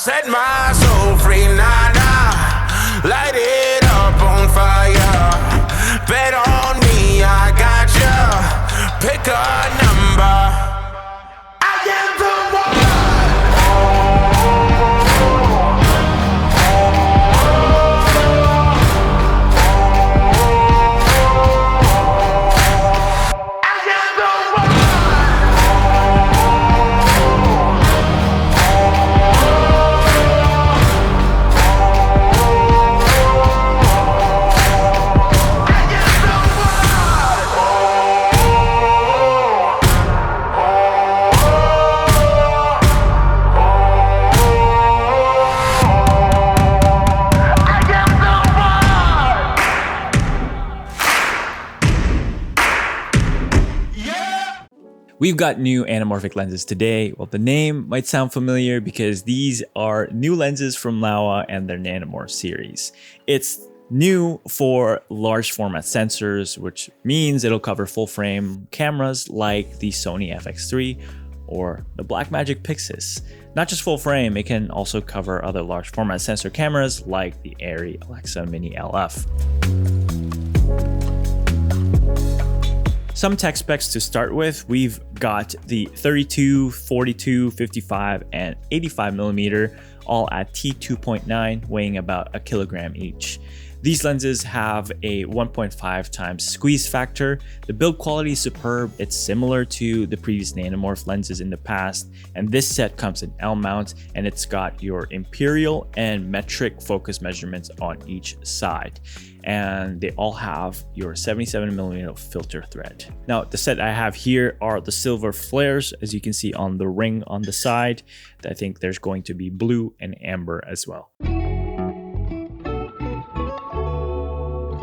Set my soul free, nah, nah. Light it up on fire. Bet on me, I got ya. Pick a number. I am the one. We've got new anamorphic lenses today. Well, the name might sound familiar because these are new lenses from Laowa and their Nanomorph series. It's new for large format sensors, which means it'll cover full frame cameras like the Sony FX3 or the Blackmagic Pyxis. Not just full frame, it can also cover other large format sensor cameras like the Arri Alexa Mini LF. Some tech specs to start with. We've got the 32, 42, 55, and 85mm, all at T2.9, weighing about 1 kilogram each. These lenses have a 1.5 times squeeze factor. The build quality is superb. It's similar to the previous Nanomorph lenses in the past, and this set comes in L mount, and it's got your imperial and metric focus measurements on each side. And they all have your 77mm filter thread. Now, the set I have here are the silver flares, as you can see on the ring on the side. I think there's going to be blue and amber as well.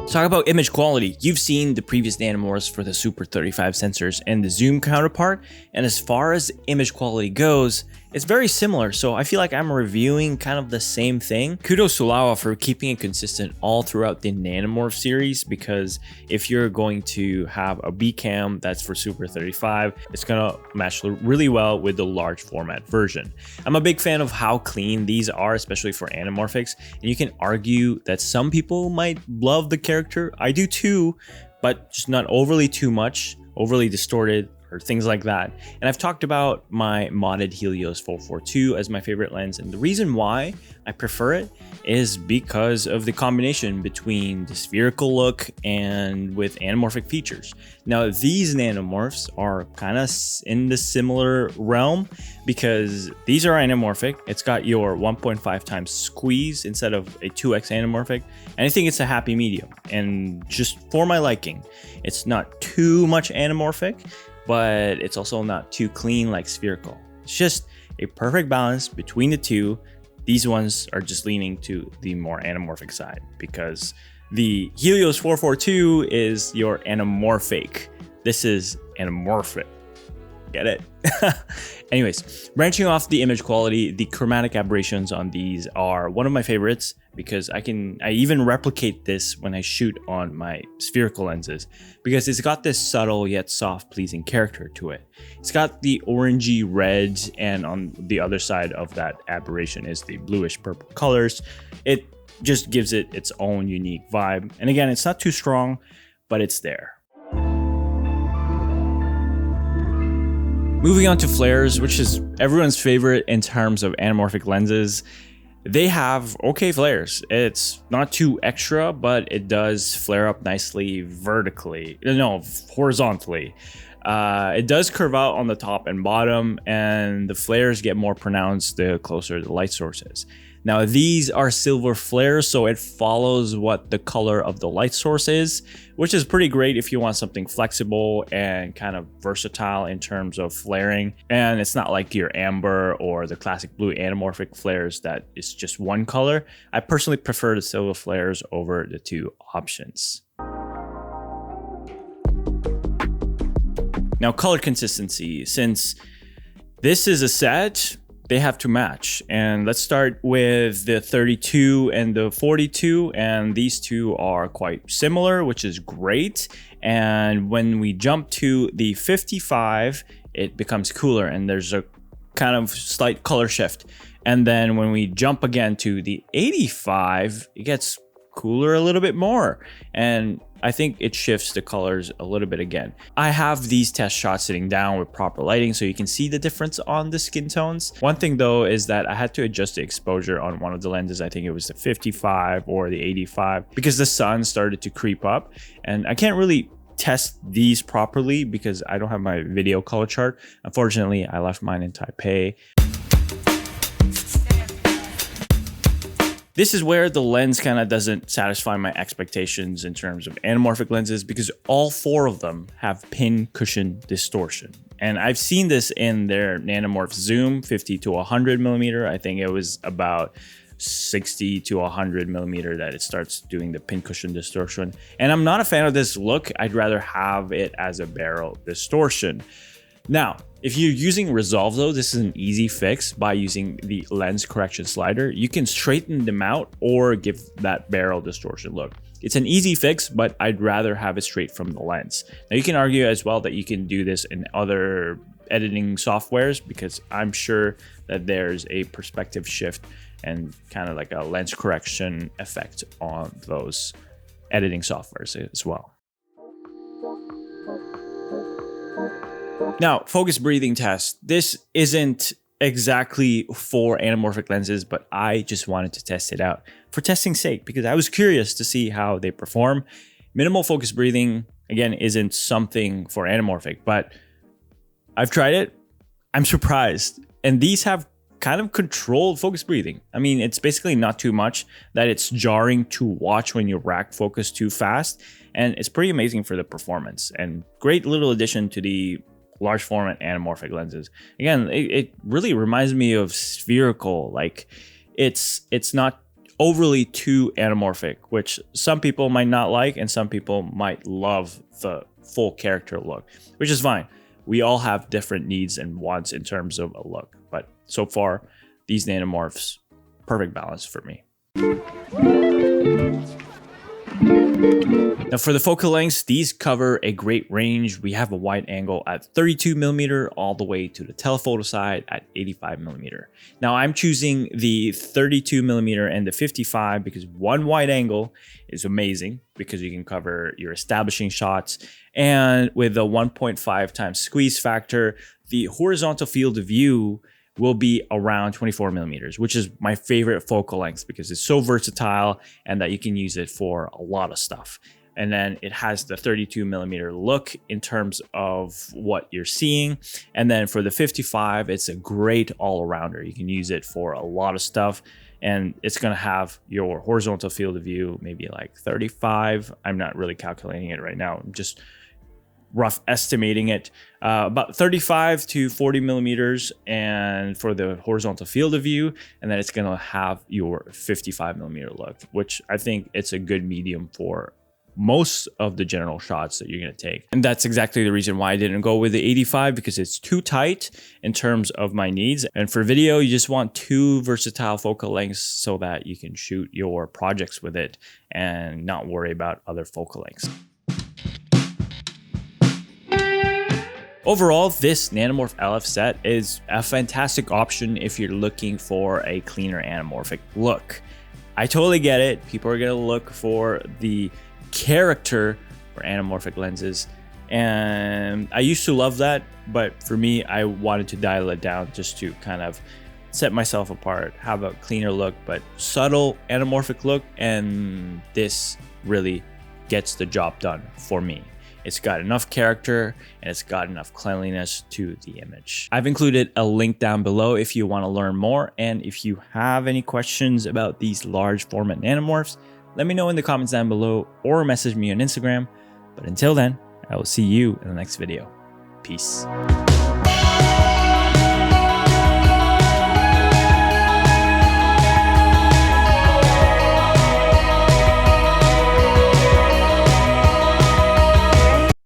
Talk about image quality. You've seen the previous Nanomorphs for the Super 35 sensors and the zoom counterpart, and as far as image quality goes, it's very similar, so I feel like I'm reviewing kind of the same thing. Kudos to Laowa for keeping it consistent all throughout the Nanomorph series, because if you're going to have a B cam that's for Super 35, it's gonna match really well with the large format version. I'm a big fan of how clean these are, especially for anamorphics, and you can argue that some people might love the character. I do too, but just not overly too much, overly distorted, or things like that. And I've talked about my modded Helios 442 as my favorite lens, and the reason why I prefer it is because of the combination between the spherical look and with anamorphic features. Now, these Nanomorphs are kind of in the similar realm because these are anamorphic. It's got your 1.5 times squeeze instead of a 2x anamorphic, and I think it's a happy medium, and just for my liking. It's not too much anamorphic, but it's also not too clean like spherical. It's just a perfect balance between the two. These ones are just leaning to the more anamorphic side because the Helios 442 is your anamorphic. This is anamorphic. Get it? Anyways, branching off the image quality, the chromatic aberrations on these are one of my favorites because I even replicate this when I shoot on my spherical lenses because it's got this subtle yet soft pleasing character to it. It's got the orangey red, and on the other side of that aberration is the bluish purple colors. It just gives it its own unique vibe. And again, it's not too strong, but it's there. Moving on to flares, which is everyone's favorite in terms of anamorphic lenses. They have okay flares. It's not too extra, but it does flare up nicely horizontally. It does curve out on the top and bottom, and the flares get more pronounced the closer the light source is. Now, these are silver flares, so it follows what the color of the light source is, which is pretty great if you want something flexible and kind of versatile in terms of flaring. And it's not like your amber or the classic blue anamorphic flares that is just one color. I personally prefer the silver flares over the two options. Now, color consistency. Since this is a set, they have to match. And let's start with the 32 and the 42, and these two are quite similar, which is great. And when we jump to the 55, it becomes cooler and there's a kind of slight color shift. And then when we jump again to the 85, it gets cooler a little bit more. And I think it shifts the colors a little bit again. I have these test shots sitting down with proper lighting so you can see the difference on the skin tones. One thing though is that I had to adjust the exposure on one of the lenses. I think it was the 55 or the 85 because the sun started to creep up, and I can't really test these properly because I don't have my video color chart. Unfortunately, I left mine in Taipei. This is where the lens kind of doesn't satisfy my expectations in terms of anamorphic lenses because all 4 of them have pin cushion distortion. And I've seen this in their Nanomorph zoom 50 to 100 millimeter. I think it was about 60 to 100 millimeter that it starts doing the pin cushion distortion. And I'm not a fan of this look. I'd rather have it as a barrel distortion. Now, if you're using Resolve though, this is an easy fix by using the lens correction slider. You can straighten them out or give that barrel distortion look. It's an easy fix, but I'd rather have it straight from the lens. Now you can argue as well that you can do this in other editing softwares because I'm sure that there's a perspective shift and kind of like a lens correction effect on those editing softwares as well. Now, focus breathing test. This isn't exactly for anamorphic lenses, but I just wanted to test it out for testing's sake because I was curious to see how they perform. Minimal focus breathing, again, isn't something for anamorphic, but I've tried it. I'm surprised. And these have kind of controlled focus breathing. I mean, it's basically not too much that it's jarring to watch when you rack focus too fast. And it's pretty amazing for the performance and great little addition to the large format anamorphic lenses. Again, it really reminds me of spherical. Like it's not overly too anamorphic, which some people might not like and some people might love the full character look, which is fine. We all have different needs and wants in terms of a look, but so far these Nanomorphs, perfect balance for me. Now for the focal lengths, these cover a great range. We have a wide angle at 32mm all the way to the telephoto side at 85mm. Now I'm choosing the 32mm and the 55 because one wide angle is amazing because you can cover your establishing shots, and with the 1.5 times squeeze factor, the horizontal field of view will be around 24mm, which is my favorite focal length because it's so versatile and that you can use it for a lot of stuff. And then it has the 32mm look in terms of what you're seeing. And then for the 55, it's a great all-arounder. You can use it for a lot of stuff, and it's going to have your horizontal field of view, maybe like 35. I'm not really calculating it right now. I'm just rough estimating it, about 35 to 40mm, and for the horizontal field of view, and then it's going to have your 55mm look, which I think it's a good medium for most of the general shots that you're going to take. And that's exactly the reason why I didn't go with the 85, because it's too tight in terms of my needs. And for video, you just want two versatile focal lengths so that you can shoot your projects with it and not worry about other focal lengths. Overall, this Nanomorph LF set is a fantastic option if you're looking for a cleaner anamorphic look. I totally get it. People are going to look for the character for anamorphic lenses, and I used to love that, but for me, I wanted to dial it down just to kind of set myself apart, have a cleaner look, but subtle anamorphic look, and this really gets the job done for me. It's got enough character and it's got enough cleanliness to the image. I've included a link down below if you want to learn more, and if you have any questions about these large format nanomorphs, let me know in the comments down below or message me on Instagram. But until then, I will see you in the next video. Peace.